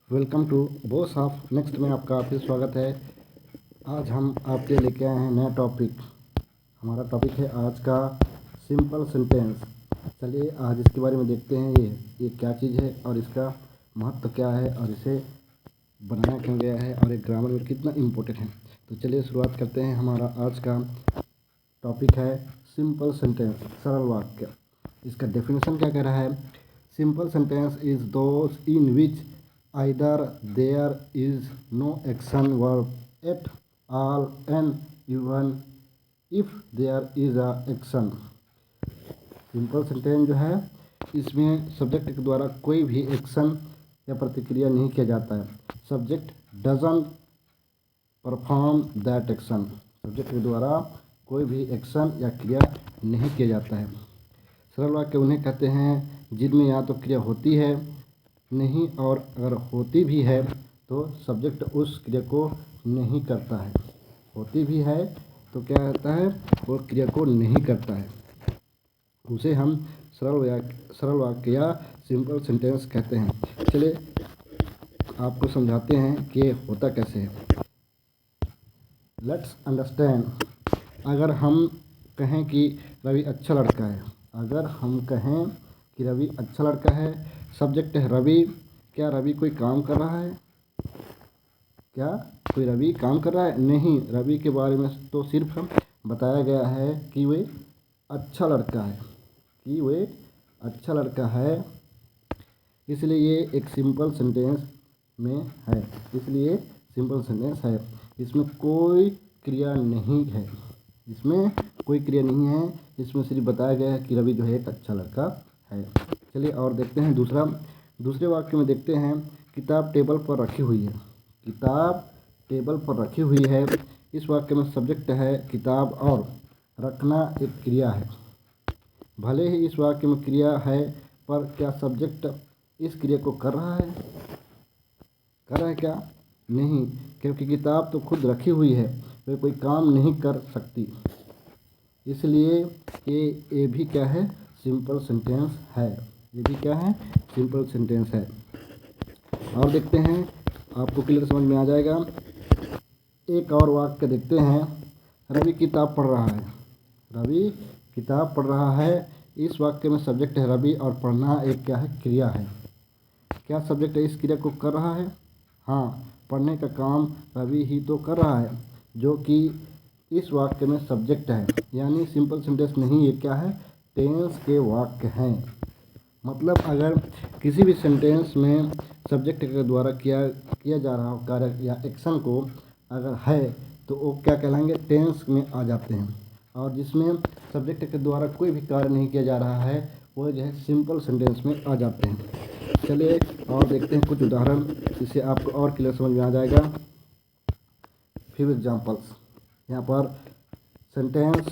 Welcome to boss of next में आपका फिर स्वागत है। आज हम आपके लेके आए हैं नया टॉपिक। हमारा टॉपिक है आज का सिंपल सेंटेंस। चलिए आज इसके बारे में देखते हैं ये क्या चीज़ है और इसका महत्व क्या है और इसे बनाया क्यों गया है और एक ग्रामर में कितना इम्पोर्टेंट है। तो चलिए शुरुआत करते हैं। हमारा आज का टॉपिक है सिंपल सेंटेंस, सरल वाक्य। इसका डेफिनेशन क्या कह रहा है? Simple sentence is those in which either there is no action verb at all and even if there is a action। Simple sentence जो है इसमें सब्जेक्ट के द्वारा कोई भी एक्शन या प्रतिक्रिया नहीं किया जाता है। Subject doesn't perform that action. Subject के द्वारा कोई भी एक्शन या क्रिया नहीं किया जाता है। सरल वाक्य उन्हें कहते हैं जिनमें या तो क्रिया होती है नहीं, और अगर होती भी है तो सब्जेक्ट उस क्रिया को नहीं करता है। होती भी है तो क्या होता है, वो क्रिया को नहीं करता है, उसे हम सरल वाक्य या सिंपल सेंटेंस कहते हैं। चलिए आपको समझाते हैं कि ये होता कैसे है। Let's understand. अगर हम कहें कि रवि अच्छा लड़का है, अगर हम कहें कि रवि अच्छा लड़का है, सब्जेक्ट है रवि। क्या रवि कोई काम कर रहा है? क्या कोई रवि काम कर रहा है? नहीं, रवि के बारे में तो सिर्फ बताया गया है कि वे अच्छा लड़का है, कि वे अच्छा लड़का है। इसलिए ये एक सिंपल सेंटेंस में है, इसलिए सिंपल सेंटेंस है। इसमें कोई क्रिया नहीं है, इसमें कोई क्रिया नहीं है। इसमें सिर्फ बताया गया है कि रवि जो है एक अच्छा लड़का है। चलिए और देखते हैं दूसरे वाक्य में देखते हैं। किताब टेबल पर रखी हुई है। किताब टेबल पर रखी हुई है। इस वाक्य में सब्जेक्ट है किताब और रखना एक क्रिया है। भले ही इस वाक्य में क्रिया है, पर क्या सब्जेक्ट इस क्रिया को कर रहा है? कर रहा है क्या? नहीं, क्योंकि किताब तो खुद रखी हुई है, वे कोई काम नहीं कर सकती। इसलिए ये भी क्या है? सिंपल सेंटेंस है। ये भी क्या है? सिंपल सेंटेंस है। और देखते हैं, आपको क्लियर समझ में आ जाएगा। एक और वाक्य देखते हैं। रवि किताब पढ़ रहा है। रवि किताब पढ़ रहा है। इस वाक्य में सब्जेक्ट है रवि और पढ़ना एक क्या है? क्रिया है। क्या सब्जेक्ट इस क्रिया को कर रहा है? हाँ, पढ़ने का काम रवि ही तो कर रहा है, जो कि इस वाक्य में सब्जेक्ट है। यानी सिंपल सेंटेंस नहीं, ये क्या है? टेंस के वाक्य हैं। मतलब अगर किसी भी सेंटेंस में सब्जेक्ट के द्वारा किया जा रहा हो कार्य या एक्शन को अगर है तो वो क्या कहलाएंगे? टेंस में आ जाते हैं। और जिसमें सब्जेक्ट के द्वारा कोई भी कार्य नहीं किया जा रहा है वो जो है सिंपल सेंटेंस में आ जाते हैं। चलिए और देखते हैं कुछ उदाहरण, जिससे आपको और क्लियर समझ में आ जाएगा। फिर एग्जांपल्स, यहाँ पर सेंटेंस,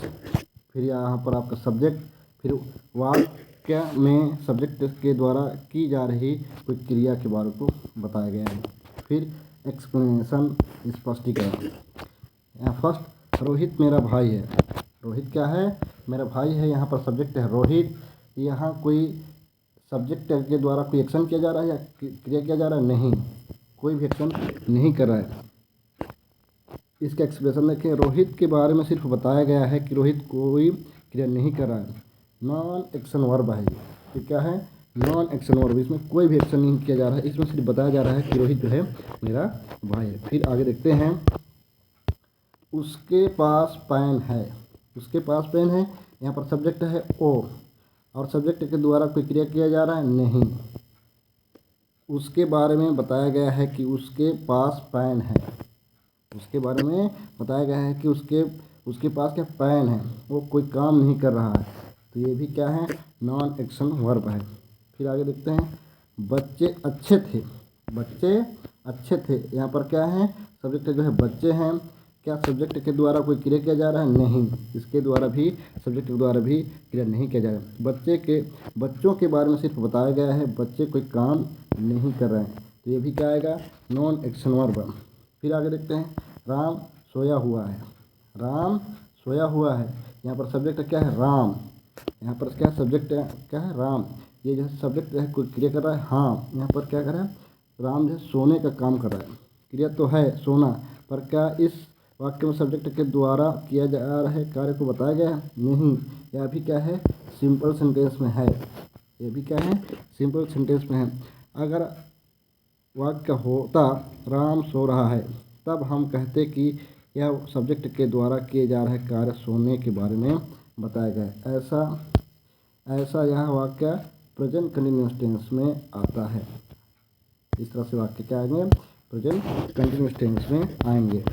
फिर यहाँ पर आपका सब्जेक्ट, फिर वाक्य में सब्जेक्ट के द्वारा की जा रही कोई क्रिया के बारे को बताया गया है। फिर एक्सप्लेनेशन, स्पष्टीकरण। यहाँ फर्स्ट, रोहित मेरा भाई है। रोहित क्या है? मेरा भाई है। यहाँ पर सब्जेक्ट है रोहित। यहाँ कोई सब्जेक्ट के द्वारा कोई एक्शन किया जा रहा है या क्रिया किया जा रहा है? नहीं, कोई भी एक्शन नहीं कर रहा है। इसका एक्सप्रेशन देखें। रोहित के बारे में सिर्फ बताया गया है कि रोहित कोई क्रिया नहीं कर रहा है। नॉन एक्शन वर्ब है ये क्या है? Non action verb. इसमें कोई भी एक्शन नहीं किया जा रहा है, इसमें सिर्फ बताया जा रहा है कि रोहित जो है मेरा भाई है। फिर आगे देखते हैं। उसके पास पेन है। उसके पास पेन है। यहाँ पर सब्जेक्ट है ओ, और सब्जेक्ट के द्वारा कोई क्रिया किया जा रहा है? नहीं, उसके बारे में बताया गया है कि उसके पास पेन है। उसके बारे में बताया गया है कि उसके पास क्या पेन है, वो कोई काम नहीं कर रहा है। तो ये भी क्या है? नॉन एक्शन वर्ब है। फिर आगे देखते हैं। बच्चे अच्छे थे। बच्चे अच्छे थे। यहाँ पर क्या है? सब्जेक्ट जो है बच्चे हैं। क्या सब्जेक्ट के द्वारा कोई क्रिया किया जा रहा है? नहीं, इसके द्वारा भी, सब्जेक्ट के द्वारा भी क्रिया नहीं किया जा रहा है। बच्चों के बारे में सिर्फ बताया गया है, बच्चे कोई काम नहीं कर रहे हैं। तो ये भी क्या आएगा? Non action verb. फिर आगे देखते हैं। राम सोया हुआ है। राम सोया हुआ है। यहाँ पर सब्जेक्ट क्या है? राम। यहाँ पर क्या सब्जेक्ट है? क्या है? राम। ये जो सब्जेक्ट है कोई क्रिया कर रहा है? हाँ, यहाँ पर क्या कर रहा है? राम जो है सोने का काम कर रहा है। क्रिया तो है सोना, पर क्या इस वाक्य में सब्जेक्ट के द्वारा किया जा रहा है कार्य को बताया गया है? नहीं, यह भी क्या है, सिंपल सेंटेंस में है। ये भी क्या है, सिंपल सेंटेंस में है। अगर वाक्य होता राम सो रहा है, तब हम कहते कि यह सब्जेक्ट के द्वारा किए जा रहे कार्य सोने के बारे में बताया गया है। ऐसा यह वाक्य प्रेजेंट कंटिन्यूअस टेंस में आता है। इस तरह से वाक्य क्या आएंगे, प्रेजेंट कंटिन्यूअस टेंस में आएंगे।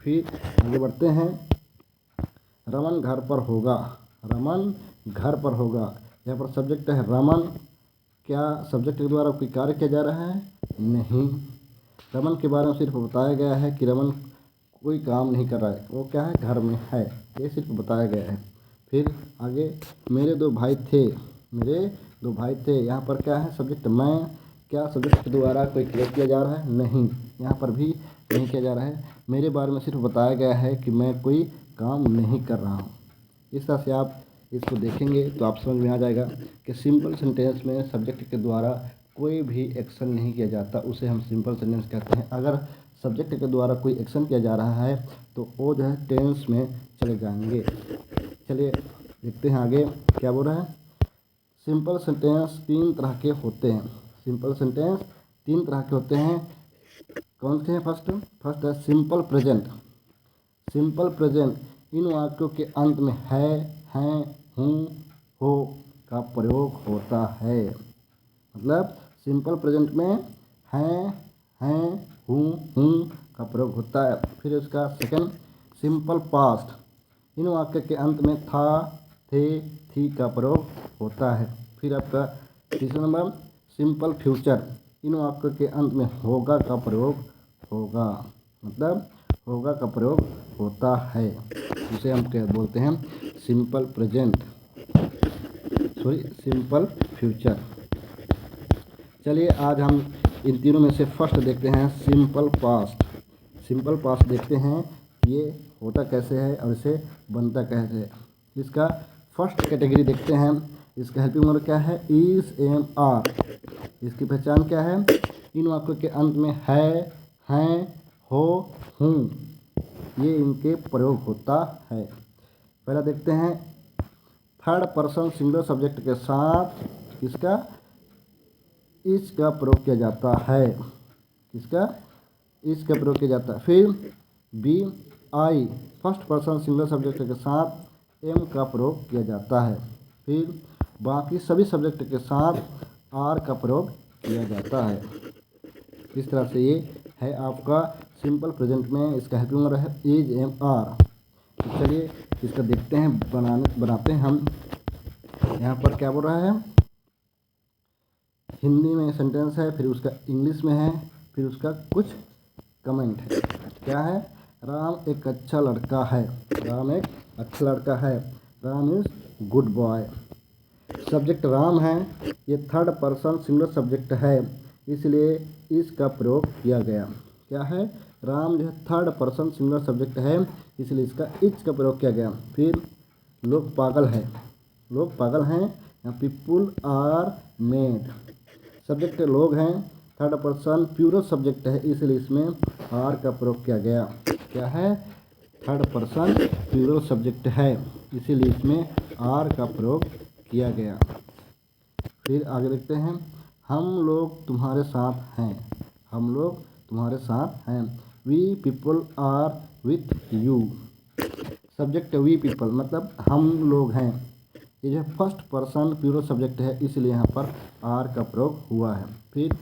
फिर आगे बढ़ते हैं। रमन घर पर होगा, रमन घर पर होगा, यहाँ पर सब्जेक्ट है रमन। क्या सब्जेक्ट के द्वारा कोई कार्य किया जा रहा है? नहीं, रमन के बारे में सिर्फ बताया गया है कि रमन कोई काम नहीं कर रहा है, वो क्या है, घर में है, ये सिर्फ बताया गया है। फिर आगे, मेरे दो भाई थे, मेरे दो भाई थे, यहाँ पर क्या है, सब्जेक्ट मैं। क्या सब्जेक्ट के द्वारा कोई क्रिया किया जा रहा है? नहीं, यहाँ पर भी नहीं किया जा रहा है। मेरे बारे में सिर्फ बताया गया है कि मैं कोई काम नहीं कर रहा हूँ। इस तरह से आप इसको देखेंगे तो आप समझ में आ जाएगा कि सिंपल सेंटेंस में सब्जेक्ट के द्वारा कोई भी एक्शन नहीं किया जाता, उसे हम सिंपल सेंटेंस कहते हैं। अगर सब्जेक्ट के द्वारा कोई एक्शन किया जा रहा है तो वो जो है टेंस में चले जाएंगे। चलिए देखते हैं आगे क्या बोल रहा है। सिंपल सेंटेंस तीन तरह के होते हैं। सिंपल सेंटेंस तीन तरह के होते हैं। कौन से हैं? फर्स्ट है simple present. Simple present in वाक्यों के अंत में है, हैं, हूँ, हो का प्रयोग होता है। मतलब सिंपल प्रेजेंट में हैं, हूँ का प्रयोग होता है। फिर उसका सेकंड सिंपल पास्ट, इन वाक्य के अंत में था, थे, थी का प्रयोग होता है। फिर आपका तीसरा नंबर सिंपल फ्यूचर, इन वाक्यों के अंत में होगा का प्रयोग होगा, मतलब होगा का प्रयोग होता है, जिसे हम क्या बोलते हैं, सिंपल प्रेजेंट, सिंपल फ्यूचर। चलिए आज हम इन तीनों में से फर्स्ट देखते हैं, सिंपल पास्ट। सिंपल पास्ट देखते हैं ये होता कैसे है और इसे बनता कैसे है। इसका फर्स्ट कैटेगरी देखते हैं। इसका हेल्पिंग वर्ब क्या है, इज, एम, आर। इसकी पहचान क्या है, इन वाक्यों के अंत में है, हैं, हो, हूँ, ये इनके प्रयोग होता है। पहला देखते हैं, थर्ड पर्सन सिंगुलर सब्जेक्ट के साथ किसका, इसका प्रयोग किया जाता है। किसका, इसका प्रयोग किया जाता है। फिर बी, आई, फर्स्ट पर्सन सिंगुलर सब्जेक्ट के साथ एम का प्रयोग किया जाता है। फिर बाकी सभी सब्जेक्ट के साथ आर का प्रयोग किया जाता है। इस तरह से ये है आपका सिंपल प्रेजेंट में इसका हेल्पिंग वर्ब है इज, एम, आर। तो चलिए इसका देखते हैं, बनाते हैं हम। यहाँ पर क्या बोल रहा है, हिंदी में सेंटेंस है, फिर उसका इंग्लिश में है, फिर उसका कुछ कमेंट है। क्या है, राम एक अच्छा लड़का है, राम एक अच्छा लड़का है, Ram is good boy. Subject Ram है, ये थर्ड पर्सन सिंगुलर सब्जेक्ट है, इसलिए इसका प्रयोग किया गया। क्या है, राम जो है थर्ड पर्सन सिंगुलर सब्जेक्ट है, इसलिए इसका इज का प्रयोग किया गया। फिर लोग पागल है, लोग पागल हैं, यहाँ पीपुल आर मेड। सब्जेक्ट लोग हैं, थर्ड पर्सन प्लूरल सब्जेक्ट है, इसलिए इसमें आर का प्रयोग किया गया। क्या है, थर्ड पर्सन प्लूरल सब्जेक्ट है, इसीलिए इसमें आर का प्रयोग किया गया। फिर आगे देखते हैं, हम लोग तुम्हारे साथ हैं, हम लोग तुम्हारे साथ हैं, we people are with you. Subject we people मतलब हम लोग हैं, ये जो फर्स्ट पर्सन प्लूरल सब्जेक्ट है, इसलिए यहाँ पर आर का प्रयोग हुआ है। फिर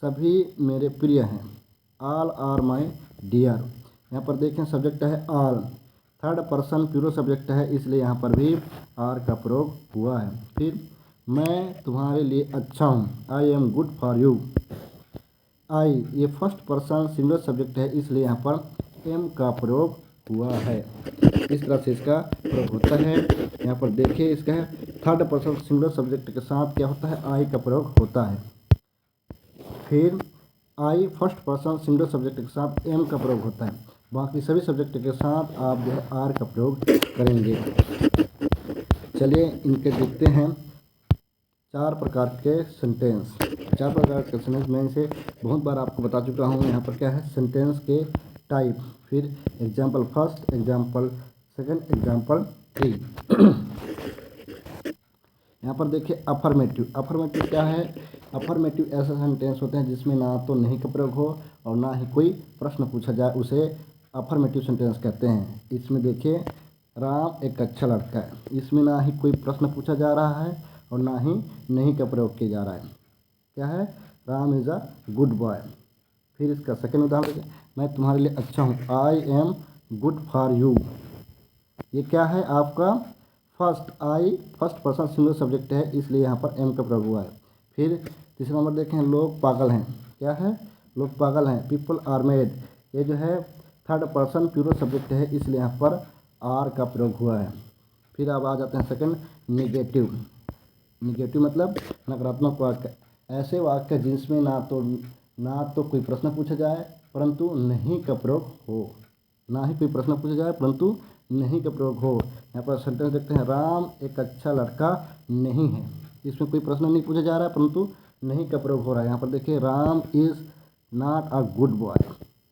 सभी मेरे प्रिय हैं, ऑल आर माई डियर। यहाँ पर देखें सब्जेक्ट है all, third person plural subject है, इसलिए यहाँ पर भी आर का प्रयोग हुआ है। फिर मैं तुम्हारे लिए अच्छा हूँ, I am good for you. I ये फर्स्ट पर्सन सिंगुलर सब्जेक्ट है, इसलिए यहाँ पर एम का प्रयोग हुआ है। इस तरह से इसका प्रयोग होता है। यहाँ पर देखिए इसका है थर्ड पर्सन सिंगुलर सब्जेक्ट के साथ क्या होता है, आई का प्रयोग होता है। फिर आई फर्स्ट पर्सन सिंगुलर सब्जेक्ट के साथ एम का प्रयोग होता है। बाकी सभी सब्जेक्ट के साथ आप जो है आर का प्रयोग करेंगे। चलिए इनके देखते हैं चार प्रकार के सेंटेंस। 4 प्रकार के सेंटेंस मैं इसे बहुत बार आपको बता चुका हूँ। यहाँ पर क्या है, सेंटेंस के टाइप, फिर example first, example second, example 3। यहाँ पर देखिए अफर्मेटिव। अफर्मेटिव क्या है, अफर्मेटिव ऐसे सेंटेंस होते हैं जिसमें ना तो नहीं का प्रयोग हो और ना ही कोई प्रश्न पूछा जाए, उसे अफर्मेटिव सेंटेंस कहते हैं। इसमें देखिए राम एक अच्छा लड़का है, इसमें ना ही कोई प्रश्न पूछा जा रहा है और ना ही नहीं का प्रयोग किया जा रहा है। क्या है, Ram is a good boy. फिर इसका सेकंड उदाहरण देखिए, मैं तुम्हारे लिए अच्छा हूँ, I am good for you. ये क्या है आपका फर्स्ट पर्सन सिंगुलर सब्जेक्ट है, इसलिए यहाँ पर एम का प्रयोग हुआ है। फिर तीसरा नंबर देखें, लोग पागल हैं। क्या है, लोग पागल हैं, पीपल आर मेड। ये जो है थर्ड पर्सन प्लूरल सब्जेक्ट है, इसलिए यहाँ पर आर का प्रयोग हुआ है। फिर अब आ जाते हैं सेकंड, निगेटिव। निगेटिव मतलब नकारात्मक वाक्य, ऐसे वाक्य जिसमें ना तो कोई प्रश्न पूछा जाए परंतु नहीं का प्रयोग हो, ना ही कोई प्रश्न पूछा जाए परंतु नहीं का प्रयोग हो। यहाँ पर सेंटेंस देखते हैं, राम एक अच्छा लड़का नहीं है। इसमें कोई प्रश्न नहीं पूछा जा रहा है परंतु नहीं का प्रयोग हो रहा है। यहाँ पर देखिए Ram is not a good boy,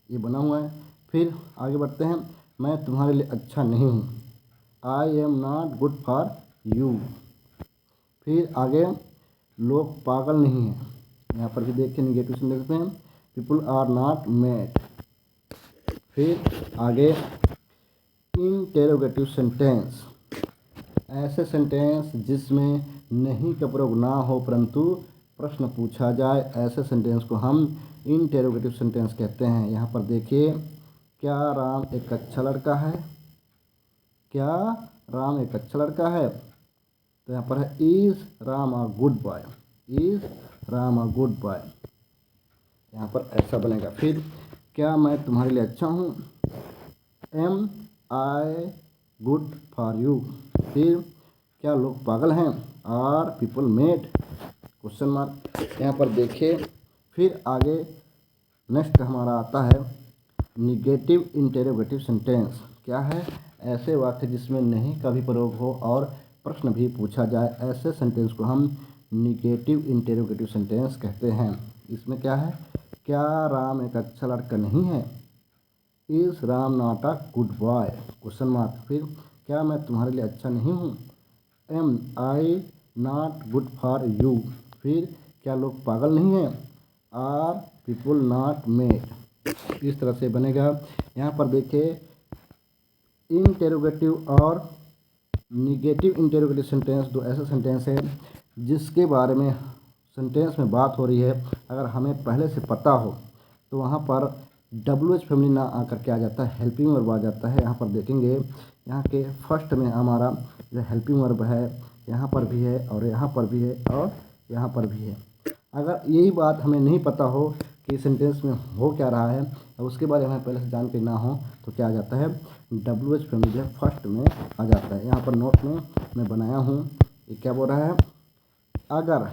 ये बना हुआ है। फिर आगे बढ़ते हैं, मैं तुम्हारे लिए अच्छा नहीं हूँ, I am not good for you. फिर आगे, लोग पागल नहीं हैं। यहाँ पर भी देखिए निगेटिव सेंटेंस में पीपल आर नॉट मैड। फिर आगे इंटेरोगेटिव सेंटेंस, ऐसे सेंटेंस जिसमें नहीं का प्रयोग ना हो परंतु प्रश्न पूछा जाए, ऐसे सेंटेंस को हम इंटेरोगेटिव सेंटेंस कहते हैं। यहाँ पर देखिए, क्या राम एक अच्छा लड़का है, क्या राम एक अच्छा लड़का है, तो यहाँ पर है is Ram a good boy, is Ram a good boy, यहाँ पर ऐसा बनेगा। फिर क्या मैं तुम्हारे लिए अच्छा हूँ, am I good for you. फिर क्या लोग पागल हैं, are people mad, question mark. यहाँ पर देखिए फिर आगे नेक्स्ट हमारा आता है निगेटिव इंटेरोगेटिव सेंटेंस। क्या है, ऐसे वाक्य जिसमें नहीं का भी प्रयोग हो और प्रश्न भी पूछा जाए, ऐसे सेंटेंस को हम निगेटिव इंटेरोगेटिव सेंटेंस कहते हैं। इसमें क्या है, क्या राम एक अच्छा लड़का नहीं है, is Ram not a good boy, question mark. फिर क्या मैं तुम्हारे लिए अच्छा नहीं हूँ, am I not good for you. फिर क्या लोग पागल नहीं हैं, आर पीपल नॉट मेड। इस तरह से बनेगा। यहाँ पर देखिए इंटेरोगेटिव और निगेटिव इंटेरोगेटिव सेंटेंस दो ऐसे सेंटेंस है जिसके बारे में सेंटेंस में बात हो रही है, अगर हमें पहले से पता हो तो वहाँ पर WH फैमिली ना आकर के आ जाता है, हेल्पिंग वर्ब आ जाता है। यहाँ पर देखेंगे, यहाँ के फर्स्ट में हमारा जो हेल्पिंग वर्ब है, यहाँ पर भी है और यहाँ पर भी है और यहाँ पर भी है। अगर यही बात हमें नहीं पता हो कि सेंटेंस में हो क्या रहा है और उसके बारे में हमें पहले से जानकारी ना हो तो क्या आ जाता है, WH फैमिली जो है फर्स्ट में आ जाता है। यहाँ पर नोट में मैं बनाया हूँ, ये क्या बोल रहा है, अगर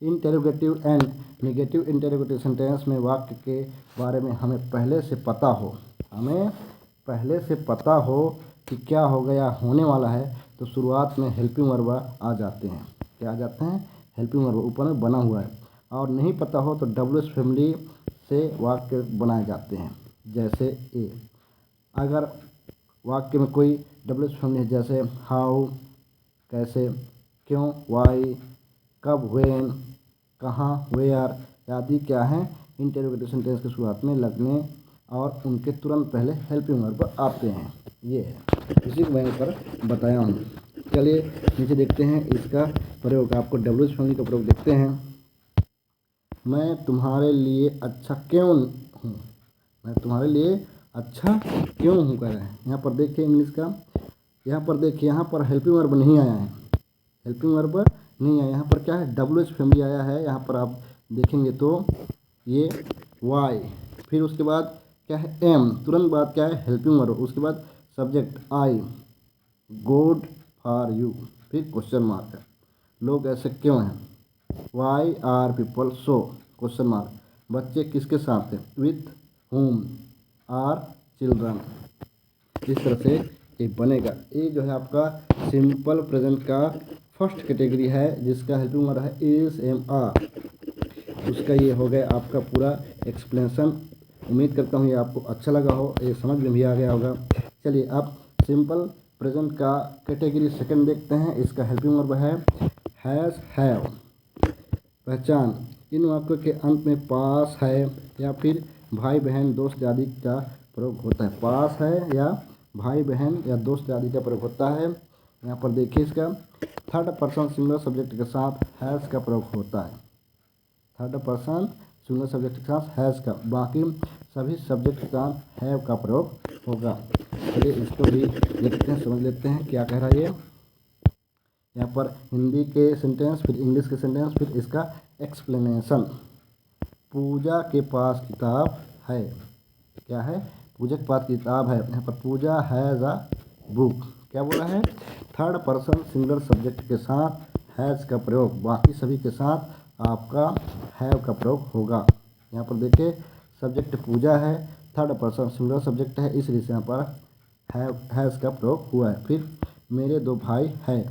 interrogative and negative interrogative sentence में वाक्य के बारे में हमें पहले से पता हो, हमें पहले से पता हो कि क्या हो गया होने वाला है, तो शुरुआत में हेल्पिंग वर्ब आ जाते हैं। क्या आ जाते हैं, हेल्पिंग वर्ब ऊपर में बना हुआ है। और नहीं पता हो तो WH फैमिली से वाक्य बनाए जाते हैं। जैसे ए, अगर वाक्य में कोई WH फैमिली है, जैसे हाउ कैसे, क्यों वाई, कब व्हेन, कहाँ वेयर आदि क्या हैं, इंटेरोगेटिव सेंटेंस की शुरुआत में लगने और उनके तुरंत पहले हेल्पिंग वर्ब आते हैं। ये है, इसी को मैं ऊपर बताया हूँ। चलिए नीचे देखते हैं इसका प्रयोग, आपको WH फैमिली का प्रयोग देखते हैं। मैं तुम्हारे लिए अच्छा क्यों हूँ, मैं तुम्हारे लिए अच्छा क्यों हूँ कह रहे हैं। यहाँ पर देखिए इंग्लिश का, यहाँ पर देखिए, यहाँ पर हेल्पिंग वर्ब नहीं आया है, हेल्पिंग वर्ब नहीं आया। यहाँ पर क्या है, WH फैमिली आया है। यहाँ पर आप देखेंगे तो ये वाई, फिर उसके बाद क्या है एम, तुरंत बाद क्या है हेल्पिंग वर्ब, उसके बाद subject I, good for you, फिर क्वेश्चन मार्क है, लोग ऐसे क्यों हैं, why are people so, question mark, बच्चे किसके साथ हैं, विथ होम आर चिल्ड्रन। इस तरह से ये बनेगा। ये जो है आपका सिंपल प्रेजेंट का फर्स्ट कैटेगरी है जिसका हेल्पिंग वर्ब है इज एम आर। उसका ये हो गया आपका पूरा एक्सप्लेनेशन। उम्मीद करता हूँ ये आपको अच्छा लगा हो, ये समझ में भी आ गया होगा। चलिए अब सिंपल प्रेजेंट का कैटेगरी सेकंड देखते हैं। इसका हेल्पिंग वर्ब है हैज़, हैव। पहचान, इन वाक्यों के अंत में पास है या फिर भाई बहन दोस्त आदि का प्रयोग होता है। पास है या भाई बहन या दोस्त आदि का प्रयोग होता है। यहाँ पर देखिए इसका थर्ड पर्सन सिंगुलर सब्जेक्ट के साथ हैज़ का प्रयोग होता है। थर्ड पर्सन सिंगुलर सब्जेक्ट के साथ हैज़ का, बाकी सभी सब्जेक्ट के साथ हैव का प्रयोग होगा। चलिए इसको भी देखते हैं, समझ लेते हैं क्या कह रहा है ये। यहाँ पर हिंदी के सेंटेंस, फिर इंग्लिश के सेंटेंस, फिर इसका एक्सप्लेनेशन। पूजा के पास किताब है। क्या है? पूजा के पास किताब है। यहाँ पर पूजा हैज़ अ बुक। क्या बोला है? थर्ड पर्सन सिंगुलर सब्जेक्ट के साथ हैज़ का प्रयोग, बाकी सभी के साथ आपका हैव का प्रयोग होगा। यहाँ पर देखिए सब्जेक्ट पूजा है, थर्ड पर्सन सिंगुलर सब्जेक्ट है, इसलिए यहाँ पर हैज़ का प्रयोग हुआ है। फिर मेरे दो भाई हैं।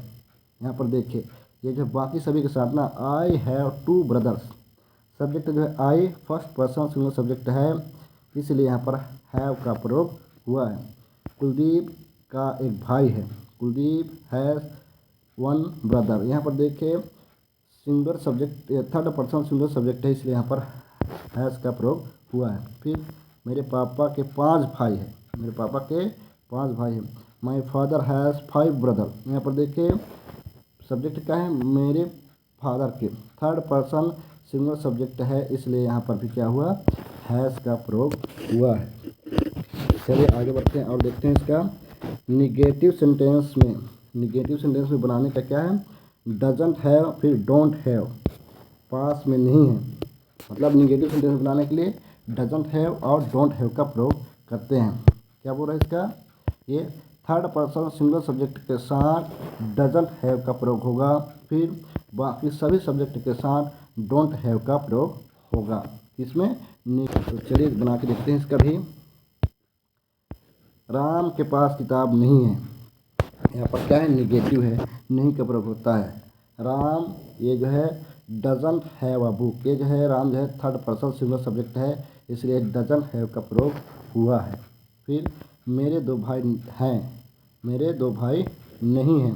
यहाँ पर देखिए ये जो बाकी सभी के साथ ना, I have two brothers. Subject जो है आई फर्स्ट पर्सन सिंगुलर सब्जेक्ट है, इसलिए यहाँ पर हैव का प्रयोग हुआ है। कुलदीप का एक भाई है। Kuldeep has one brother. यहाँ पर देखिए singular subject, third person singular subject है, इसलिए यहाँ पर हैज़ का प्रयोग हुआ है। फिर मेरे पापा के 5 भाई हैं। मेरे पापा के 5 भाई हैं। My father has 5 brother. यहाँ पर देखिए सब्जेक्ट क्या है? मेरे फादर के, थर्ड पर्सन सिंगुलर सब्जेक्ट है, इसलिए यहाँ पर भी क्या हुआ? हैज़ का प्रयोग हुआ है। चलिए आगे बढ़ते हैं और देखते हैं इसका निगेटिव सेंटेंस में। निगेटिव सेंटेंस में बनाने का क्या है? डजंट हैव, फिर डोंट हैव, पास में नहीं है। मतलब निगेटिव सेंटेंस बनाने के लिए डजंट हैव और डोंट हैव का प्रयोग करते हैं। क्या बोल रहा है इसका? ये थर्ड पर्सन सिंगुलर सब्जेक्ट के साथ डजंट हैव का प्रयोग होगा, फिर बाकी सभी सब्जेक्ट के साथ डोंट हैव का प्रयोग होगा। इसमें तो चलिए बना के देखते हैं इसका भी। राम के पास किताब नहीं है। यहाँ पर क्या है? निगेटिव है, नहीं का प्रयोग होता है। राम ये जो है डजंट हैव अ बुक। ये जो है राम जो है थर्ड पर्सन सिंगुलर सब्जेक्ट है, इसलिए डजंट हैव का प्रयोग हुआ है। फिर मेरे 2 भाई हैं। मेरे 2 भाई नहीं हैं।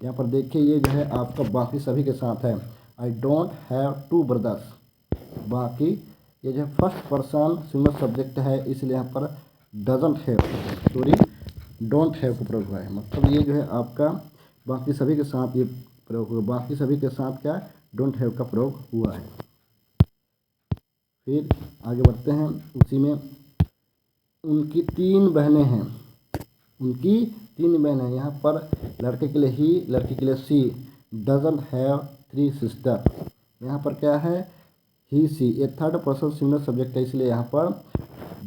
यहाँ पर देखिए ये जो है आपका बाकी सभी के साथ है। I don't have 2 brothers. बाकी ये जो है फर्स्ट पर्सन सिंगुलर सब्जेक्ट है, इसलिए यहाँ पर doesn't have, sorry don't have का प्रयोग हुआ है। मतलब ये जो है आपका बाकी सभी के साथ ये प्रयोग हुआ, बाकी सभी के साथ क्या डोंट हैव का प्रयोग हुआ है। फिर आगे बढ़ते हैं उसी में। उनकी 3 बहनें हैं। उनकी 3 बहनें हैं। यहाँ पर लड़के के लिए ही, लड़की के लिए सी। Doesn't have 3 sister. यहाँ पर क्या है? ही सी। ये थर्ड पर्सन सिंगुलर सब्जेक्ट है, इसलिए यहाँ पर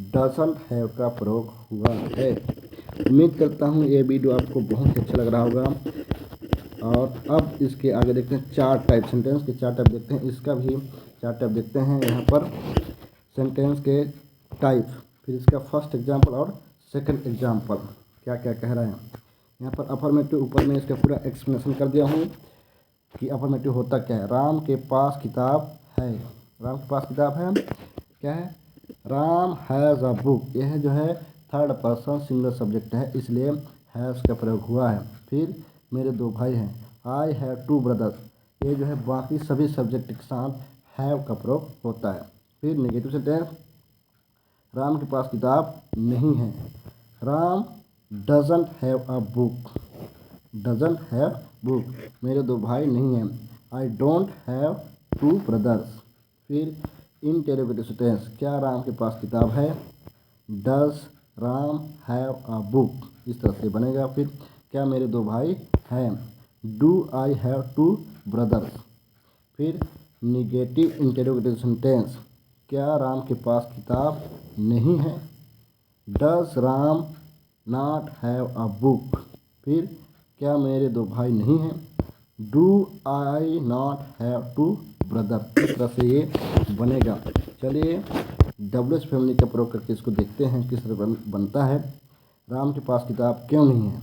डजंट हैव का प्रयोग हुआ है। उम्मीद करता हूँ ये वीडियो आपको बहुत अच्छा लग रहा होगा। और अब इसके आगे देखते हैं 4 टाइप, सेंटेंस के 4 टाइप देखते हैं। इसका भी 4 टाइप देखते हैं। यहाँ पर सेंटेंस के टाइप, फिर इसका फर्स्ट एग्जाम्पल और सेकंड एग्जाम्पल क्या क्या कह रहे हैं। यहाँ पर अफर्मेटिव, ऊपर में इसका पूरा एक्सप्लेनेशन कर दिया हूँ कि अफर्मेटिव होता क्या है। राम के पास किताब है। राम के पास किताब है। क्या है? Ram has a book. यह जो है थर्ड पर्सन सिंगुलर सब्जेक्ट है, इसलिए हैज़ का प्रयोग हुआ है। फिर मेरे 2 भाई हैं। I have 2 brothers. ये जो है बाकी सभी सब्जेक्ट के साथ हैव का प्रयोग होता है। फिर नेगेटिव सेंटेंस, राम के पास किताब नहीं है। Ram doesn't have a book. Doesn't have book. मेरे 2 भाई नहीं हैं। I don't have 2 brothers. फिर इंटेरोगेटिव सेंटेंस, क्या राम के पास किताब है? Does Ram have a book. इस तरह से बनेगा। फिर क्या मेरे 2 भाई हैं? Do I have 2 brothers. फिर निगेटिव इंटेरोगेटिव सेंटेंस, क्या राम के पास किताब नहीं है? Does Ram not have a book. फिर क्या मेरे 2 भाई नहीं हैं? Do I not have 2 brother. इस तरह से ये बनेगा। चलिए WH फैमिली का प्रयोग करके इसको देखते हैं किस तरह बनता है। राम के पास किताब क्यों नहीं है?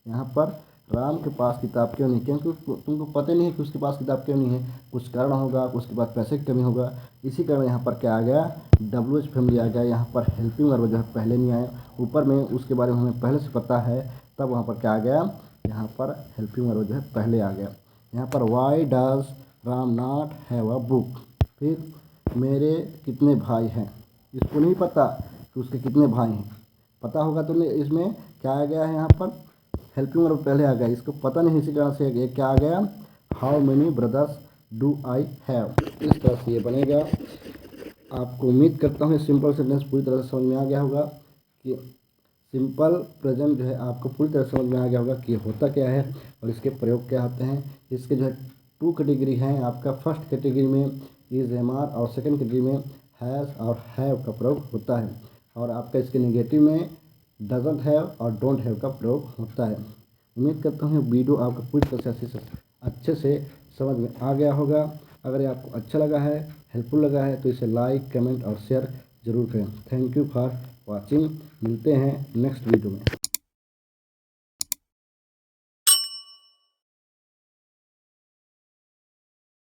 यहाँ पर राम के पास किताब क्यों नहीं, क्योंकि तुमको पता नहीं है कि उसके पास किताब क्यों नहीं है। कुछ कारण होगा, उसके पास पैसे की कमी होगा। इसी कारण यहाँ पर क्या आ गया, WH फैमिली आ गया। यहाँ पर हेल्पिंग वर्ब जो है पहले नहीं आया, ऊपर में उसके बारे में हमें पहले से पता है, तब वहाँ पर क्या आ गया, यहाँ पर हेल्पिंग वर्ब जो है पहले आ गया। यहाँ पर why does Ram not have a book. फिर मेरे कितने भाई हैं, इसको नहीं पता कि उसके कितने भाई हैं। पता होगा तो नहीं, इसमें क्या आ गया है, यहाँ पर हेल्पिंग वर्ब पहले आ गया, इसको पता नहीं, इसी कारण से ये क्या आ गया, how many brothers do I have. इस तरह से ये बनेगा। आपको उम्मीद करता हूँ सिंपल सेंटेंस पूरी तरह से समझ में आ गया होगा कि सिंपल प्रेजेंट जो है आपको पूरी तरह समझ में आ गया होगा कि होता क्या है और इसके प्रयोग क्या आते हैं। इसके जो है 2 कैटेगरी हैं आपका। फर्स्ट कैटेगरी में इज एम आर और सेकंड कैटेगरी में हैज़ और हैव का प्रयोग होता है। और आपका इसके नेगेटिव में डजंट हैव और डोंट हैव का प्रयोग होता है। उम्मीद करता हूँ वीडियो आपको पूरी तरह से अच्छे से समझ में आ गया होगा। अगर ये आपको अच्छा लगा है, हेल्पफुल लगा है, तो इसे लाइक, कमेंट और शेयर ज़रूर करें। Thank you for watching. मिलते हैं नेक्स्ट वीडियो में।